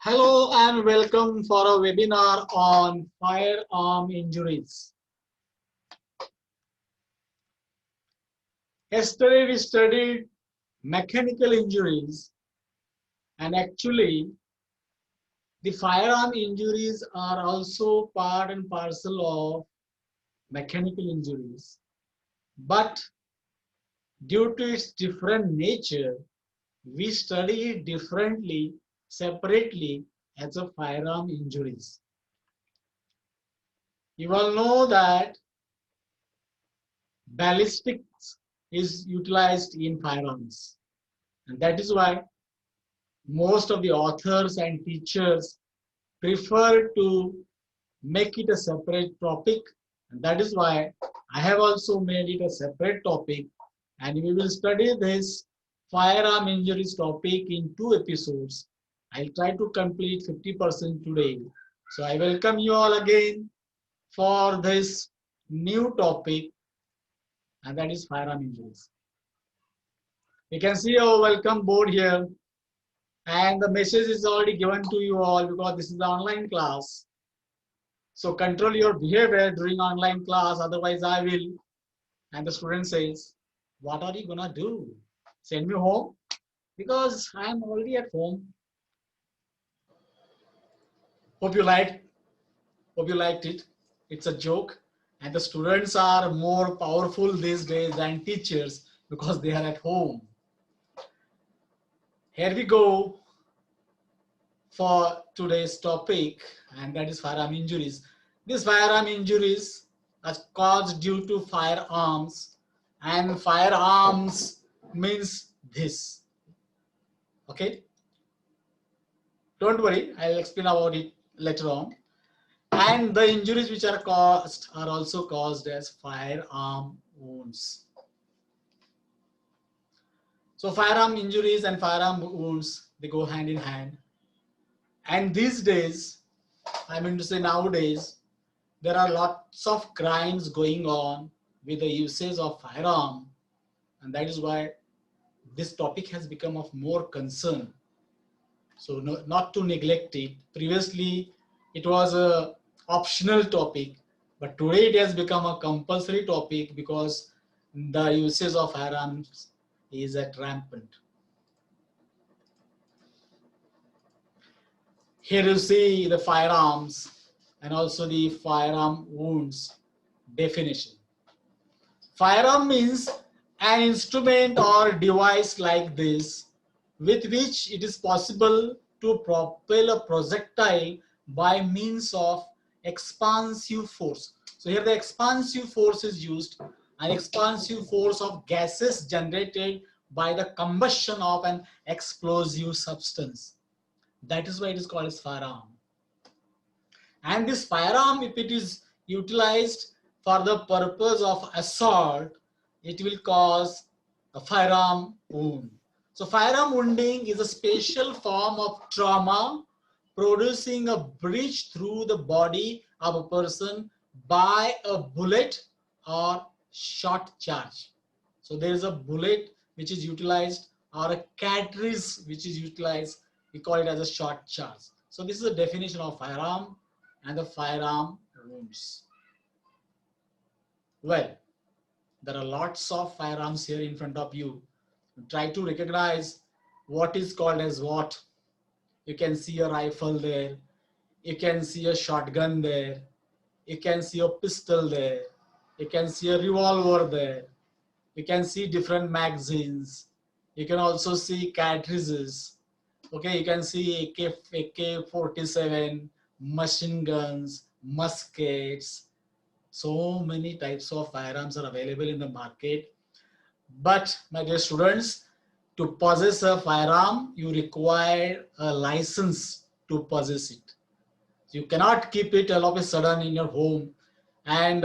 Hello and welcome for a webinar on firearm injuries. Yesterday we studied mechanical injuries, and actually the firearm injuries are also part and parcel of mechanical injuries. But due to its different nature, we study it differently, separately as a firearm injuries. You all know that ballistics is utilized in firearms, and that is why most of the authors and teachers prefer to make it a separate topic, and that is why I have also made it a separate topic, and we will study this firearm injuries topic in 2 episodes. I'll try to complete 50% today. So I welcome you all again for this new topic, and that is firearm injuries. You can see our welcome board here, and the message is already given to you all because this is the online class. So control your behavior during online class, otherwise I will. And the student says, what are you gonna do? Send me home? Because I'm already at home. Hope you liked it. It's a joke. And the students are more powerful these days than teachers because they are at home. Here we go for today's topic, and that is firearm injuries. These firearm injuries are caused due to firearms, and firearms means this. Okay? Don't worry, I'll explain about it later on. And the injuries which are caused are also caused as firearm wounds. So firearm injuries and firearm wounds, they go hand in hand. And these days, I mean to say nowadays, there are lots of crimes going on with the usage of firearm, and that is why this topic has become of more concern. So not to neglect it. Previously, it was a optional topic, but today it has become a compulsory topic because the usage of firearms is at rampant. Here you see the firearms and also the firearm wounds definition. Firearm means an instrument or device like this with which it is possible to propel a projectile by means of expansive force. So here the expansive force is used, an expansive force of gases generated by the combustion of an explosive substance. That is why it is called as firearm. And this firearm, if it is utilized for the purpose of assault, it will cause a firearm wound. So firearm wounding is a special form of trauma producing a breach through the body of a person by a bullet or shot charge. So there is a bullet which is utilized or a cartridge which is utilized. We call it as a shot charge. So this is the definition of firearm and the firearm wounds. Well, there are lots of firearms here in front of you. Try to recognize what is called as what. You can see a rifle there. You can see a shotgun there. You can see a pistol there. You can see a revolver there. You can see different magazines. You can also see cartridges. Okay, you can see AK-47, machine guns, muskets. So many types of firearms are available in the market. But my dear students, to possess a firearm, you require a license to possess it. You cannot keep it all of a sudden in your home. And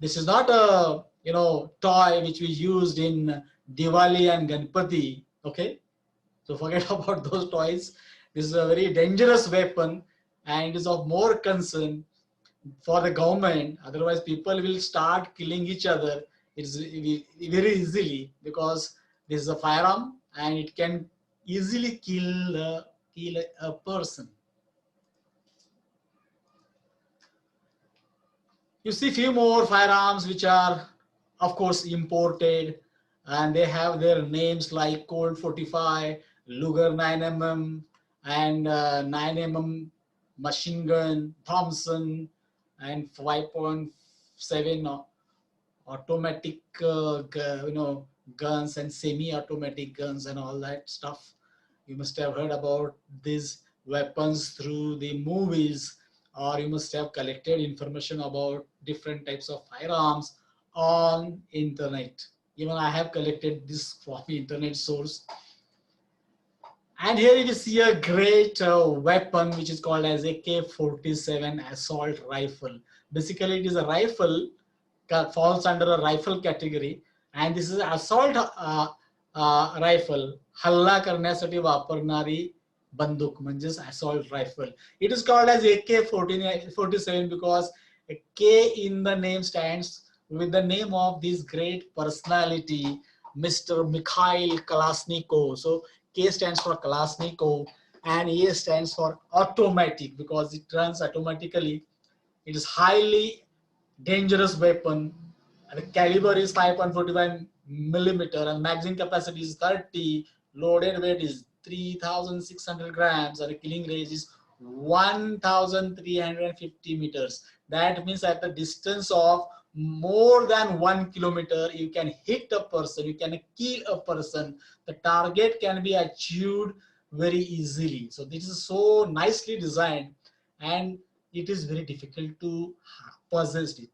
this is not a toy which we used in Diwali and Ganpati. Okay, so forget about those toys. This is a very dangerous weapon, and it is of more concern for the government. Otherwise, people will start killing each other. It's very easily because this is a firearm and it can easily kill the kill a person. You see few more firearms which are of course imported, and they have their names like Colt 45, Luger 9mm, and 9mm machine gun, Thompson, and 5.7 automatic guns and semi-automatic guns and all that stuff. You must have heard about these weapons through the movies, or you must have collected information about different types of firearms on internet. Even I have collected this from internet source. And here you see a great weapon which is called as AK-47 assault rifle. Basically, it is a rifle, falls under a rifle category, and this is assault rifle. हल्ला करण्यासाठी वापरणारी बंदूक म्हणजेच assault rifle. It is called as AK-47 because a K in the name stands with the name of this great personality, Mr. Mikhail Kalashnikov. So K stands for Kalashnikov, and A stands for automatic because it runs automatically. It is highly dangerous weapon. And the caliber is 5.45 millimeter, and magazine capacity is 30. Loaded weight is 3,600 grams, and the killing range is 1,350 meters. That means at the distance of more than 1 kilometer, you can hit a person, you can kill a person. The target can be achieved very easily. So this is so nicely designed, and it is very difficult to possess it.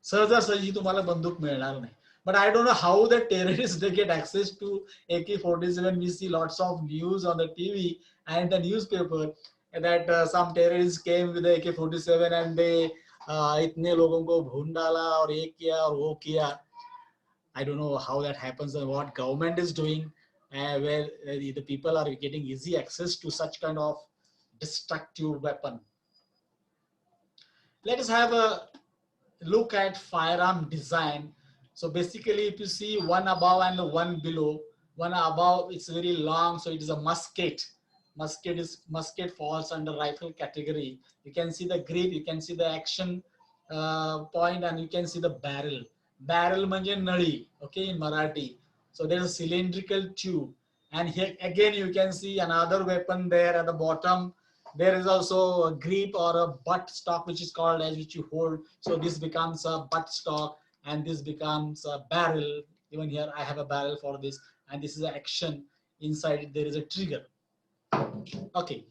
सहजासहजी तुम्हाला बंदूक मिळणार नाही. But I don't know how the terrorists they get access to AK-47. We see lots of news on the TV and the newspaper that some terrorists came with the AK-47 and they इतने लोगों को भून डाला और ये किया और वो किया. I don't know how that happens and what government is doing, where the people are getting easy access to such kind of destructive weapon. Let us have a look at firearm design. So basically, if you see one above and one below, one above it's very long, so it is a musket. Musket falls under rifle category. You can see the grip, you can see the action point, and you can see the barrel. Barrel म्हणजे नळी, okay, in Marathi. So there is a cylindrical tube, and here again you can see another weapon there at the bottom. There is also a grip or a butt stock which is called as which you hold. So this becomes a butt stock, and this becomes a barrel. Even here I have a barrel for this, and this is an action. Inside it there is a trigger. Okay.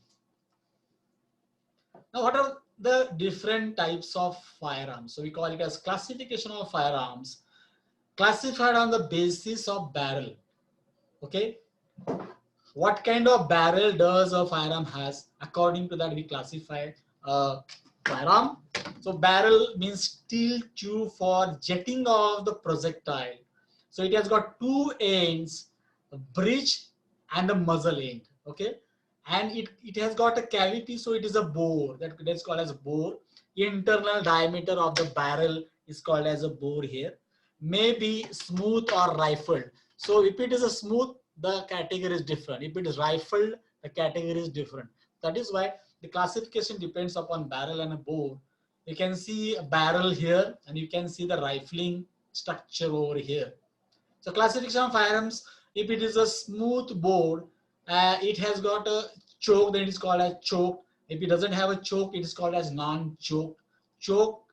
Now what are the different types of firearms? So we call it as classification of firearms, classified on the basis of barrel. Okay. What kind of barrel does a firearm has? According to that, we classify a firearm. So barrel means steel tube for jetting of the projectile. So it has got two ends, a bridge and a muzzle end. Okay, and it has got a cavity, so it is a bore. That's called as a bore. Internal diameter of the barrel is called as a bore here. May be smooth or rifled. So if it is a smooth, the category is different. If it is rifled, the category is different. That is why the classification depends upon barrel and a bore. You can see a barrel here, and you can see the rifling structure over here. So classification of firearms, if it is a smooth bore, it has got a choke, then it is called as choke. If it doesn't have a choke, it is called as non-choke. Choke,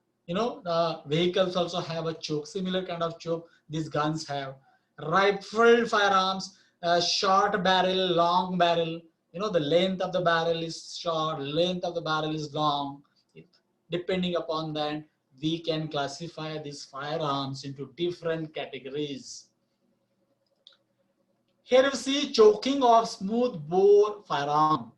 vehicles also have a choke, similar kind of choke these guns have. Rifled firearms, short barrel, long barrel. The length of the barrel is short, length of the barrel is long. Depending upon that, we can classify these firearms into different categories. Here you see choking of smooth bore firearm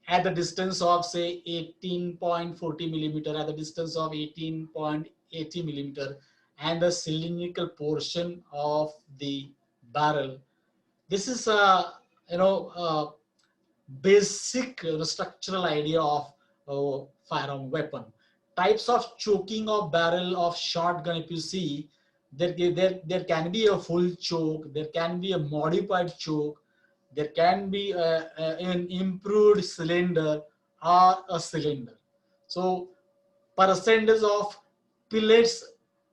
at the distance of say 18.40 millimeter, at the distance of 18.80 millimeter, and the cylindrical portion of the barrel. This is a basic structural idea of firearm weapon. Types of choking of barrel of shotgun, if you see, there can be a full choke, there can be a modified choke, There can be an improved cylinder or a cylinder. So percentage of pellets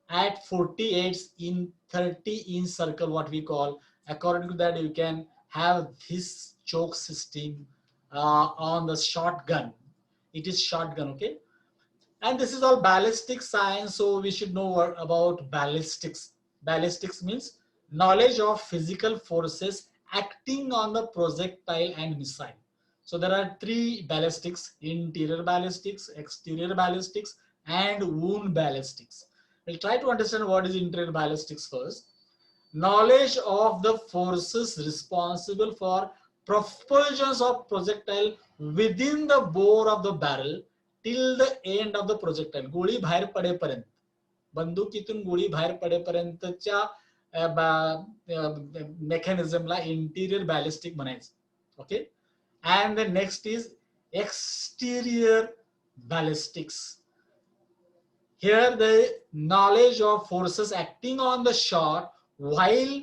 at 48 in 30-inch circle, what we call, according to that you can have this choke system on the shotgun. It is shotgun, okay? And this is all ballistic science, so we should know about ballistics. Ballistics means knowledge of physical forces acting on the projectile and missile. So there are three ballistics: interior ballistics, exterior ballistics, and wound ballistics. We'll try to understand what is interior ballistics first. Knowledge of the forces responsible for propulsions of projectile within the bore of the barrel till the end of the projectile. गोळी बाहेर पडेपर्यंत, बंदुकीतून गोळी बाहेर पडेपर्यंतच्या मेकॅनिझमला interior ballistic म्हणायचं. Okay. And the next is exterior ballistics. Here the knowledge of forces acting on the shot while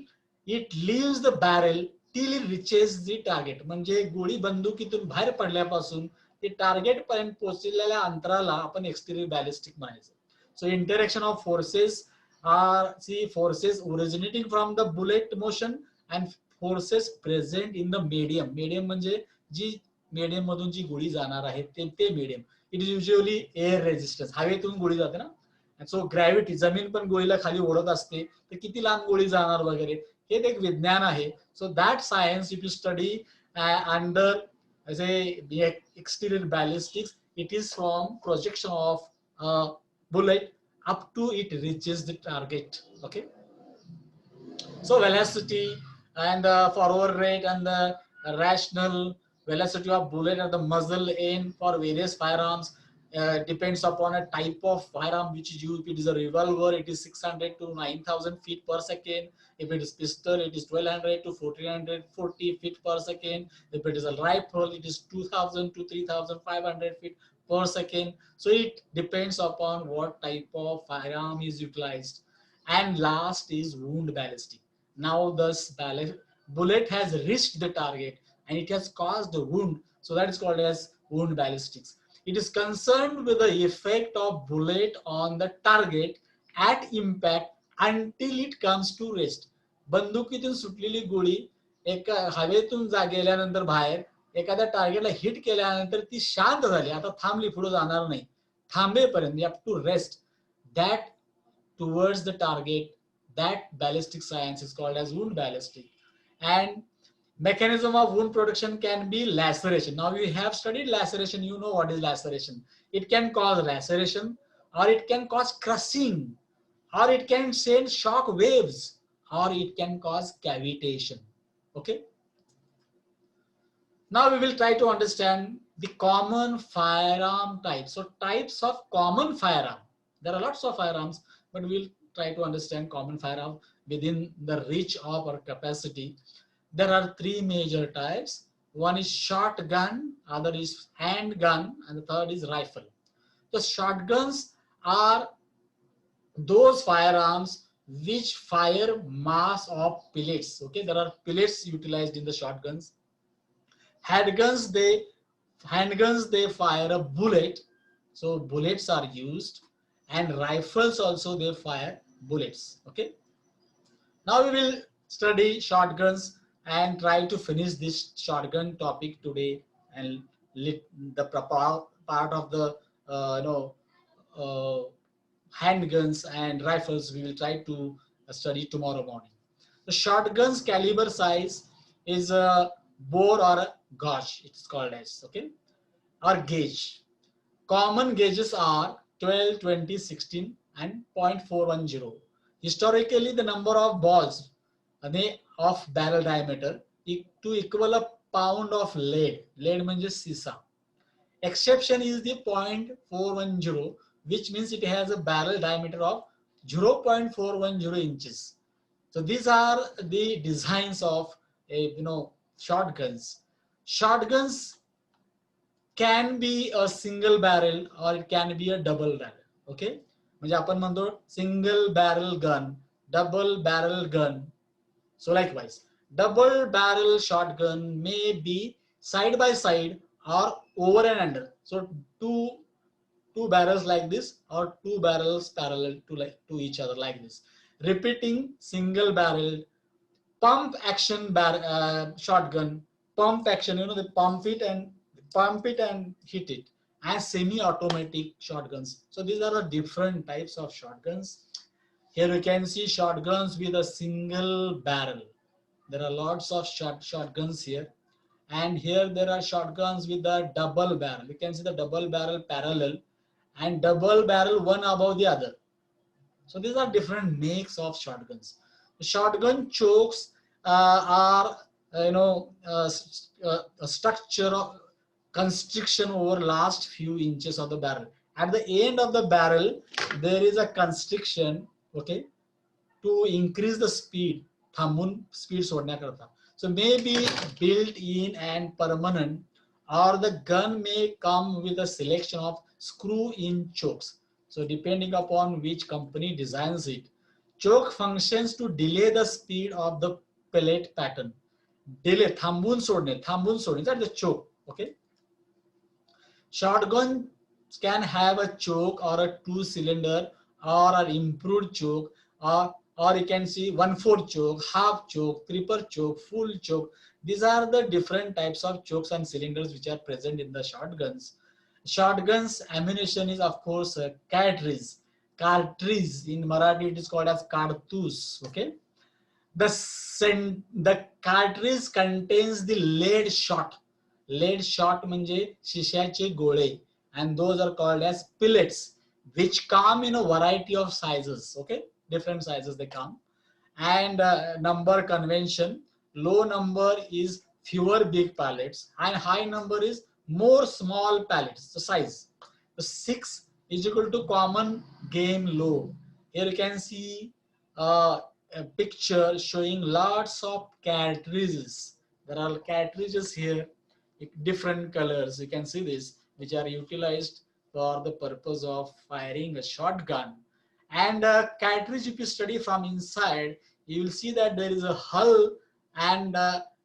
it leaves the barrel till it reaches the target. म्हणजे गोळी बंदुकीतून बाहेर पडल्यापासून ते target पर्यंत पोहोचलेल्या अंतराला आपण एक्सटेरियर बॅलिस्टिक म्हणायचं. So interaction of forces are forces originating from the bullet motion and forces present in the medium. Medium म्हणजे जी medium मधून जी गोळी जाणार आहे ते medium. It is usually air resistance. हवेतून गोळी जाते ना. सो ग्रॅव्हिटी, जमीन पण गोळीला खाली ओढत असते, तर किती लांब गोळी जाणार वगैरे, हे एक विज्ञान आहे. So that science if you study under as a exterior ballistics, it is from projection of bullet up to it reaches the target. Okay. So velocity and the forward rate and the rational velocity of bullet at the muzzle end for various firearms depends upon a type of firearm which is used. If it is a revolver, it is 600 to 9,000 feet per second. If it is pistol, it is 1200 to 1440 feet per second. If it is a rifle, it is 2000 to 3500 feet per second. So it depends upon what type of firearm is utilized. And last is wound ballistic. Now this bullet has reached the target and it has caused a wound, so that is called as wound ballistics. It is concerned with the effect of bullet on the target at impact until it comes to rest. बंदुकीतून सुटलेली गोळी एका हवेतून गेल्यानंतर बाहेर एखाद्या टार्गेटला hit केल्यानंतर ती शांत झाली, आता थांबली, पुढे जाणार नाही, थांबेपर्यंत you have to rest. That towards the target, that ballistic science is called as wound ballistic. And mechanism of wound production can be laceration. Now we have studied laceration. You know what is laceration. It can cause laceration, or it can cause crushing, or it can send shock waves, or it can cause cavitation. Okay. Now we will try to understand the common firearm types. So types of common firearm. There are lots of firearms, but we'll try to understand common firearm within the reach of our capacity. There are three major types. One is shotgun, other is handgun, and the third is rifle. The shotguns are those firearms which fire mass of pellets. Okay, there are pellets utilized in the shotguns. Handguns, they fire a bullet, so bullets are used, and rifles also they fire bullets. Okay. Now we will study shotguns and try to finish this shotgun topic today, and the part of the handguns and rifles we will try to study tomorrow morning. The shotgun's caliber size is a bore or a gauge, it's called as, okay, or gauge. Common gauges are 12, 20, 16 and .410. Historically, the number of balls of barrel diameter to equal a pound of lead. Lead means sisa. Exception is the .410, which means it has a barrel diameter of 0.410 inches. So these are the designs of shotguns. Shotguns can be a single barrel or it can be a double barrel. Okay, म्हणजे आपण म्हणतो single barrel gun, double barrel gun. So likewise, Double barrel shotgun may be side by side or over and under. So two barrels like this, or two barrels parallel to each other like this. Repeating single barrel, pump action shotgun, pump action, they pump it and hit it, and semi-automatic shotguns. So these are the different types of shotguns. Here you can see shotguns with a single barrel. There are lots of shotguns here. And here there are shotguns with a double barrel. You can see the double barrel parallel and double barrel one above the other. So these are different makes of shotguns. The shotgun chokes are, a structure of constriction over last few inches of the barrel. At the end of the barrel, there is a constriction, okay, to increase the speed. थांबून speed सोडण्याकरता. So maybe built in and permanent, or the gun may come with a selection of screw-in chokes. So depending upon which company designs it, choke functions to delay the speed of the pellet pattern. Delay, थांबून सोडणे, that's the choke, okay? Shotgun can have a choke or a two-cylinder or an improved choke, or you can see 1/4 choke, half choke, triple choke, full choke. These are the different types of chokes and cylinders which are present in the shotguns. Shotguns ammunition is of course a cartridge. Cartridge in Marathi it is called as kartus. Okay. The cartridge contains the lead shot. Lead shot म्हणजे शिशाचे गोळे, and those are called as pellets, which come in a variety of sizes. Okay, different sizes they come. And number convention, low number is fewer big pallets and high number is more small pallets. The size, the 6 is equal to common game low. Here you can see a picture showing lots of cartridges. There are cartridges here, different colors. You can see this, which are utilized for the purpose of firing a shotgun. And cartridge, if you study from inside, you will see that there is a hull, and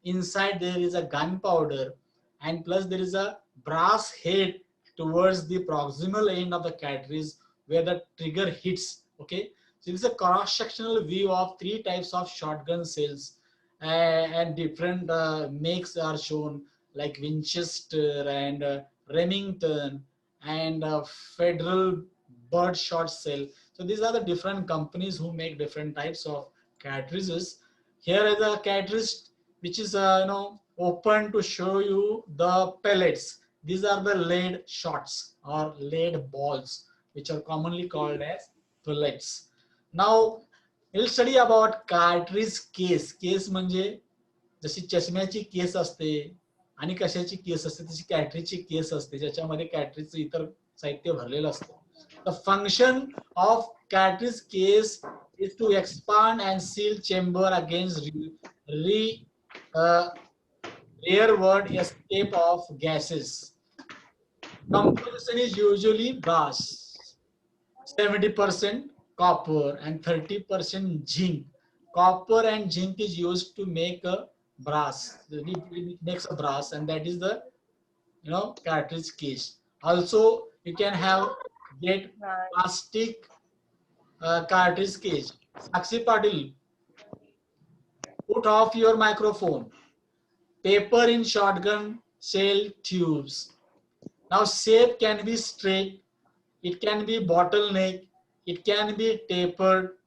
inside there is a gunpowder, and plus there is a brass head towards the proximal end of the cartridge where the trigger hits. Okay, so this is a cross-sectional view of 3 types of shotgun cells, and different makes are shown, like Winchester and Remington and Federal birdshot cell. So these are the different companies who make different types of cartridges. Here is a cartridge which is open to show you the pellets. These are the lead shots or lead balls, which are commonly called as pellets. Now we'll study about cartridge case. Case म्हणजे जशी चष्म्याची case असते आणि कशाची case असते तशी कॅटरीजची case असते, ज्याच्यामध्ये कॅटरीजचं इतर साहित्य भरलेलं असतं. The function of cartridge case is to expand and seal chamber against rearward escape of gases. Composition is usually brass, 70% copper and 30% zinc. Copper and zinc is used to make a brass. It makes a brass, and that is the cartridge case. Also, you can get plastic cartridge case. Sakshi Patil, put off your microphone. Paper in shotgun shell tubes. Now shape can be straight, it can be bottleneck, it can be tapered.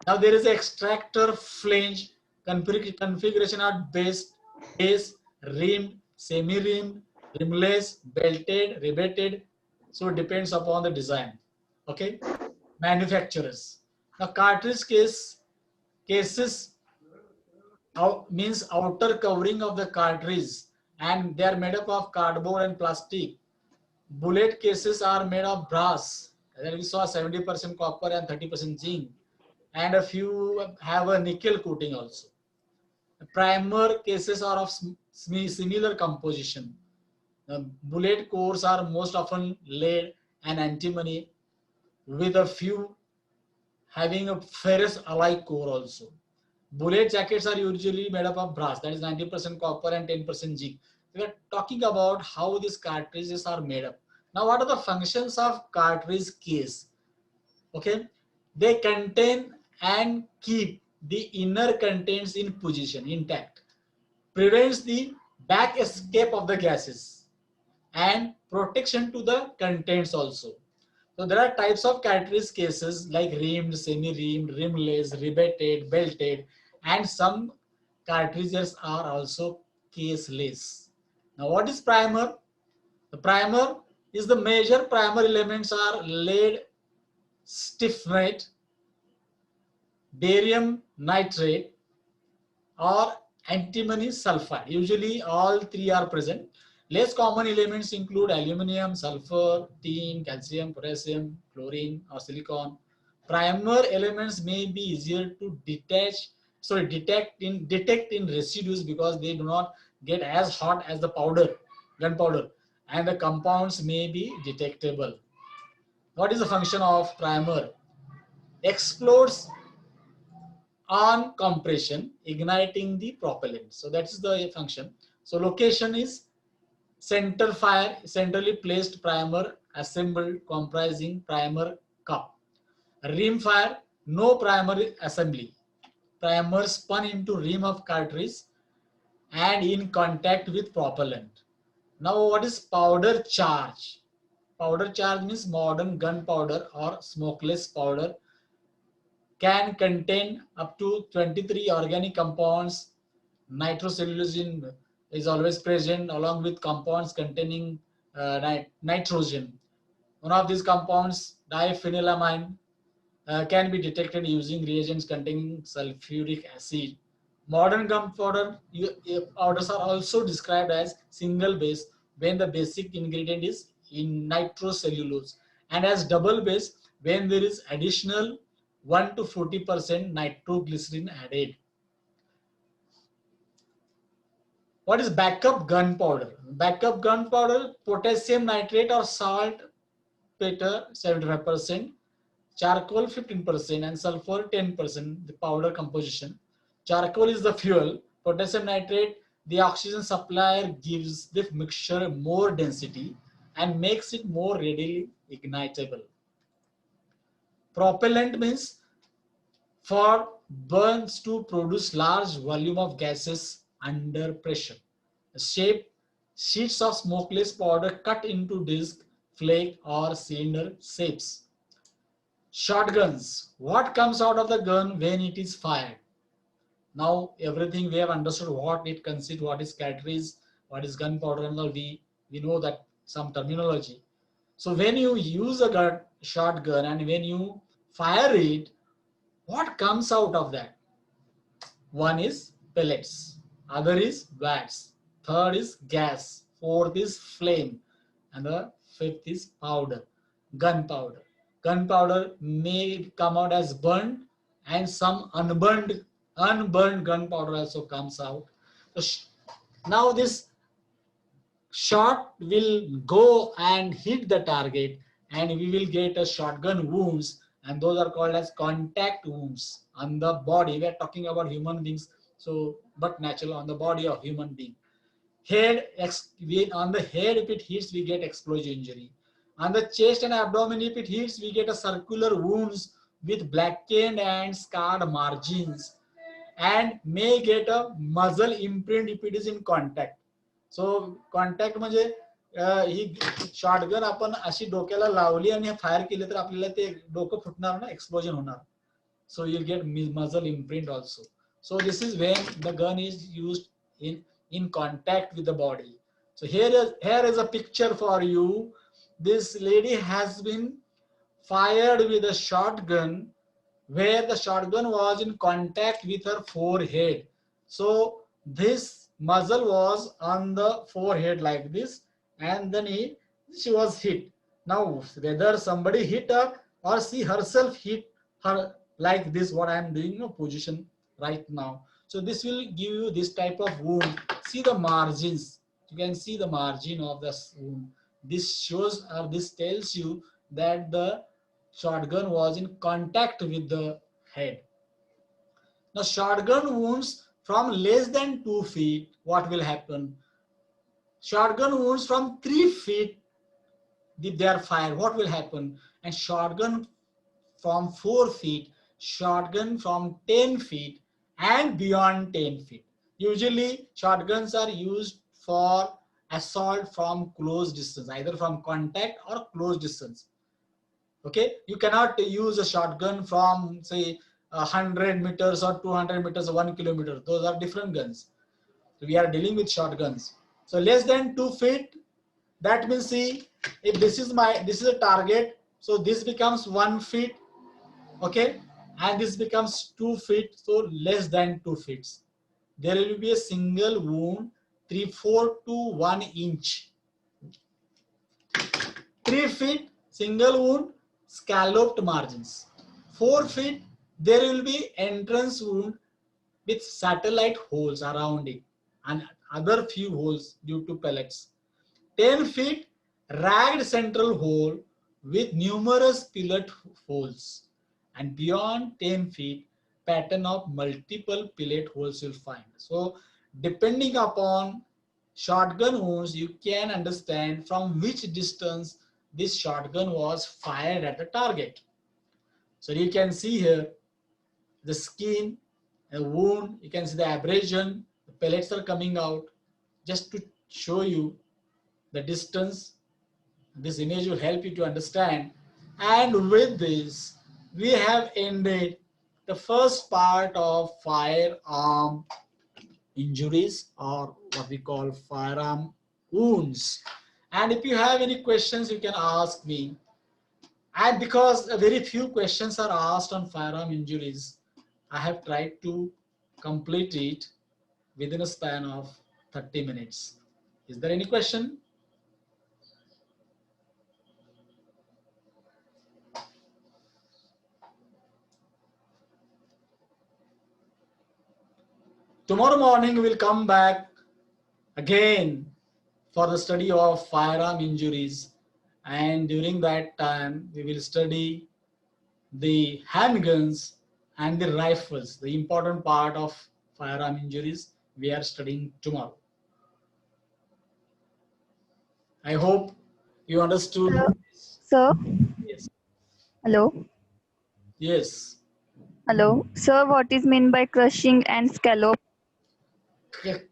Now there is an extractor flange configuration at base, rimmed, semi-rimmed, rimless, belted, riveted. So it depends upon the design. Okay, manufacturers. Now cartridge cases means outer covering of the cartridge, and they are made up of cardboard and plastic. Bullet cases are made of brass. Then we saw 70% copper and 30% zinc, and a few have a nickel coating also. The primer cases are of similar composition. The bullet cores are most often lead and antimony, with a few having a ferrous alloy core also. Bullet jackets are usually made up of brass, that is 90% copper and 10% zinc. We are talking about how these cartridges are made up. Now, what are the functions of cartridge case? Okay, they contain and keep the inner contents in position intact, prevents the back escape of the gases, and protection to the contents also. So there are types of cartridge cases like rimmed, semi-rimmed, rimless, riveted, belted, and some cartridges are also caseless. Now what is primer? The primer is the major primer elements are lead stiffenate, barium nitrate, or antimony sulfide. Usually all three are present. Less common elements include aluminum, sulfur, tin, calcium, potassium, chlorine, or silicon. Primer elements may be easier to detect in residues because they do not get as hot as the gunpowder, and the compounds may be detectable. What is the function of primer? Explodes on compression, igniting the propellant. So that is the function. So location is center fire, centrally placed primer assembled comprising primer cup. Rim fire, no primer assembly. Primer spun into rim of cartridge and in contact with propellant. Now what is powder charge? Powder charge means modern gunpowder or smokeless powder can contain up to 23 organic compounds. Nitrocellulose is always present along with compounds containing nitrogen. One of these compounds, diphenylamine, can be detected using reagents containing sulfuric acid. Modern gunpowder powders are also described as single base when the basic ingredient is in nitrocellulose, and as double base when there is additional 1 to 40% nitroglycerin added. What is backup gunpowder? Backup gunpowder, potassium nitrate or salt peter 75%, charcoal 15%, and sulfur 10%, the powder composition. Charcoal is the fuel, potassium nitrate, the oxygen supplier, gives the mixture more density and makes it more readily ignitable. Propellant means for burns to produce large volume of gases under pressure. Shape sheets of smokeless powder cut into disc, flake, or cylinder shapes. Shotguns. What comes out of the gun when it is fired? Now everything we have understood what it consists, what is cartridge, what is gunpowder, and all we know that some terminology. So when you use a shotgun and when you fire it, what comes out of that? One is pellets, other is wax, third is gas, fourth is flame, and the fifth is powder, gunpowder. Gunpowder may come out as burned, and some unburned gunpowder also comes out. So now this shot will go and hit the target, and we will get a shotgun wounds, and those are called as contact wounds on the body. We are talking about human beings, so but natural on the body of human being. On the head, if it hits, we get explosion injury. On the chest and abdomen, if it hits, we get a circular wounds with blackened and scarred margins, and may get a muzzle imprint if it is in contact. So contact म्हणजे ही shotgun आपण अशी डोक्याला लावली आणि fire केली तर आपल्याला ते डोकं फुटणार ना, एक्सप्लोजन होणार. सो यू गेट मजल imprint also. So this is when the gun is used in contact with the body. So here is a picture for you. This lady has been fired with a shotgun where the shotgun was in contact with her forehead. So this muzzle was on the forehead like this, and then she was hit. Now whether somebody hit her or she herself hit her like this, what I am doing in position right now. So this will give you this type of wound. See the margins. You can see the margin of the wound. This shows or this tells you that the shotgun was in contact with the head. Now shotgun wounds from less than 2 feet, what will happen? Shotgun wounds from 3 feet, if they are fired, what will happen? And shotgun from 4 feet, shotgun from 10 feet and beyond 10 feet. Usually shotguns are used for assault from close distance, either from contact or close distance. Okay, you cannot use a shotgun from say 100 meters or 200 meters or 1 kilometer. Those are different guns. So we are dealing with shotguns. So less than 2 feet, that means see, if this is a target, so this becomes 1 feet, okay, and this becomes 2 feet, so less than 2 feet. There will be a single wound 3/4 to 1 inch. 3 feet, single wound, scalloped margins. 4 feet, there will be entrance wound with satellite holes around it and other few holes due to pellets. 10 feet, ragged central hole with numerous pillet holes. And beyond 10 feet, pattern of multiple pillet holes you'll find. So depending upon shotgun wounds, you can understand from which distance this shotgun was fired at the target. So you can see here the skin, a wound, you can see the abrasion, the pellets are coming out. Just to show you the distance, this image will help you to understand. And with this, we have ended the first part of firearm injuries, or what we call firearm wounds. And if you have any questions, you can ask me. And because very few questions are asked on firearm injuries, I have tried to complete it within a span of 30 minutes. Is there any question? Tomorrow morning we will come back again for the study of firearm injuries, and during that time we will study the handguns and the rifles, the important part of firearm injuries we are studying tomorrow. I hope you understood. Sir, Yes. hello. Yes. Hello. Sir, what is mean by crushing and scallop?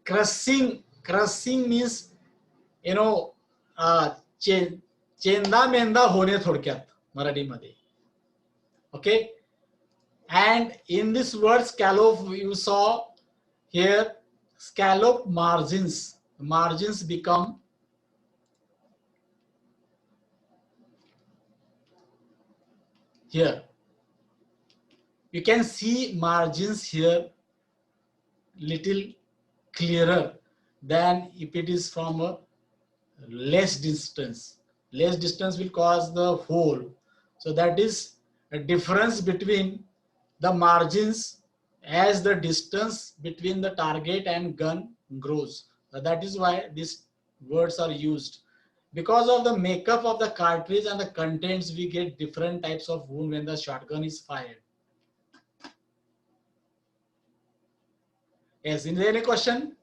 Crushing means, you know, चेंदा मेंदा होणे थोडक्यात मराठीमध्ये. Okay. And in this word scallop, you saw here scallop margins. Margins become here. You can see margins here little clearer than if it is from a less distance. Less distance will cause the hole. So that is a difference between the margins as the distance between the target and gun grows. So that is why these words are used. Because of the makeup of the cartridge and the contents, we get different types of wound when the shotgun is fired. Yes, is there any question?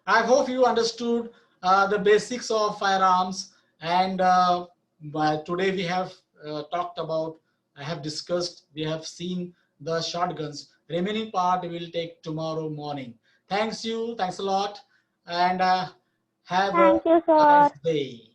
I hope you understood the basics of firearms, and today we have talked about, I have discussed, we have seen the shotguns. Remaining part we will take tomorrow morning. Thanks a lot, and have a Thank you, nice sir. day.